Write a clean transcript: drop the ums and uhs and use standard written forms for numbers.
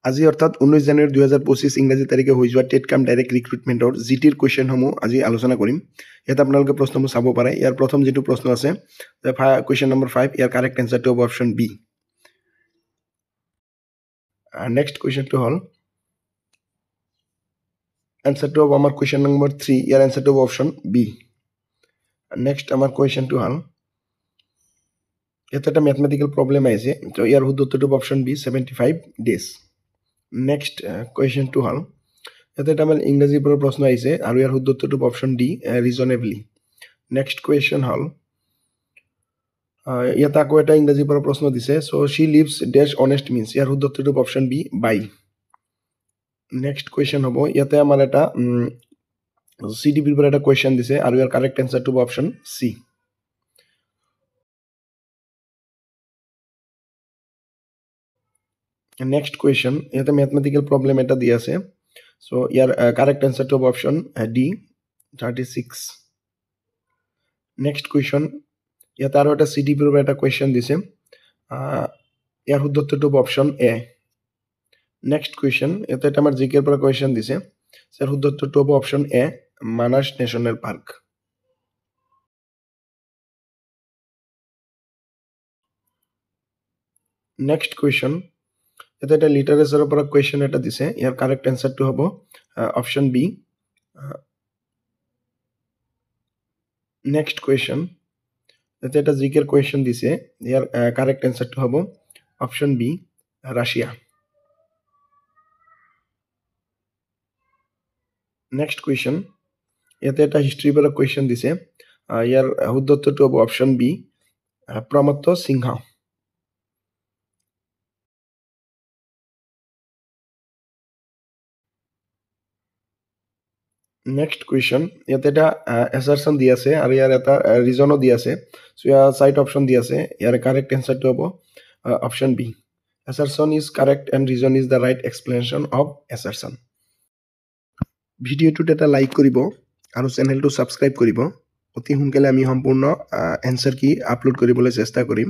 আজি অৰ্থাৎ 19 জানুৱাৰী 2025 ইংৰাজী তাৰিখে হৈ যোৱা টেট কাম ডাইৰেক্ট ৰিক্ৰুটমেণ্টৰ জিটিৰ কুৱেশ্যনসমূহ আজি আলোচনা কৰিম। ইয়াত আপোনালোকে প্ৰশ্নবোৰ চাব পাৰে। ইয়াৰ প্ৰথম যিটো প্ৰশ্ন আছে কুৱেশ্যন নম্বৰ 5, ইয়াৰ কাৰেক্ট এনচাৰটো হ'ব অপশ্যন বি। নেক্সট কুৱেশ্যনটো হ'ল এনচাৰটো হ'ব আমাৰ কুৱেশ্যন নম্বৰ 3, ইয়াৰ এনচাৰটো হ'ব অপশ্যন বি। নেক্সট আমাৰ কুৱেশ্যনটো হ'ল ইয়াত এটা মেথমেটিকেল প্ৰব্লেম আহিছে, তো ইয়াৰ শুদ্ধটো হ'ব অপশ্যন বি 75 ডেজ। নেক্সট কুৱেশ্যনটো হ'ল ইয়াতে এটা আমাৰ ইংৰাজীৰ পৰা প্ৰশ্ন আহিছে আৰু ইয়াৰ শুদ্ধটো হ'ব অপশ্যন ডি ৰিজনেবলি। নেক্সট কুৱেশ্যন হ'ল ইয়াত আকৌ এটা ইংৰাজীৰ পৰা প্ৰশ্ন দিছে, চ' শ্বি লিভছ ডেছ অনেষ্ট মিনছ, ইয়াৰ শুদ্ধটো হ'ব অপশ্যন বি বাই। নেক্সট কুৱেশ্যন হ'ব ইয়াতে আমাৰ এটা CDPৰ পৰা এটা কুৱেশ্যন দিছে আৰু ইয়াৰ কাৰেক্ট এনচাৰটো হ'ব অপশ্যন চি। নেক্সট কুৱেশ্যন ইয়াতে মেথমেটিকেল প্ৰব্লেম এটা দি আছে, চ' ইয়াৰ কাৰেক্ট এনচাৰটো হ'ব অপশ্যন ডি 36। নেক্সট কুৱেশ্যন ইয়াতে আৰু এটা CDPৰ পৰা এটা কুৱেশ্যন দিছে, ইয়াৰ শুদ্ধটো হ'ব অপশ্যন এ। নেক্সট কুৱেশ্যন ইয়াতে এটা আমাৰ জিকেৰ পৰা কুৱেশ্যন দিছে, ইয়াৰ শুদ্ধটো হ'ব option A Manas national park. Next question ইয়াতে এটা লিটাৰেচাৰৰ পৰা কুৱেশ্যন এটা দিছে, ইয়াৰ কাৰেক্ট এনচাৰটো হ'ব অপশ্যন বি। নেক্সট কুৱেশ্যন ইয়াতে এটা জিকেৰ কুৱেশ্যন দিছে, ইয়াৰ কাৰেক্ট এনচাৰটো হ'ব option B Russia. Next question ইয়াতে এটা হিষ্ট্ৰীৰ পৰা কুৱেশ্যন দিছে, ইয়াৰ শুদ্ধটো হ'ব option B Pramatta Singha. Next question ইয়াতে এটা এছাৰশ্যন দি আছে আৰু ইয়াৰ এটা ৰিজনো দি আছে, চ' ইয়াৰ 4টা অপশ্যন দি আছে। ইয়াৰ কাৰেক্ট এনচাৰটো হ'ব option B assertion is correct and reason is the right explanation of assertion. ভিডিঅ'টোত এটা লাইক কৰিব আৰু চেনেলটো ছাবস্ক্ৰাইব কৰিব। অতি সোনকালে আমি সম্পূৰ্ণ এনচাৰ কি আপলোড কৰিবলৈ চেষ্টা কৰিম।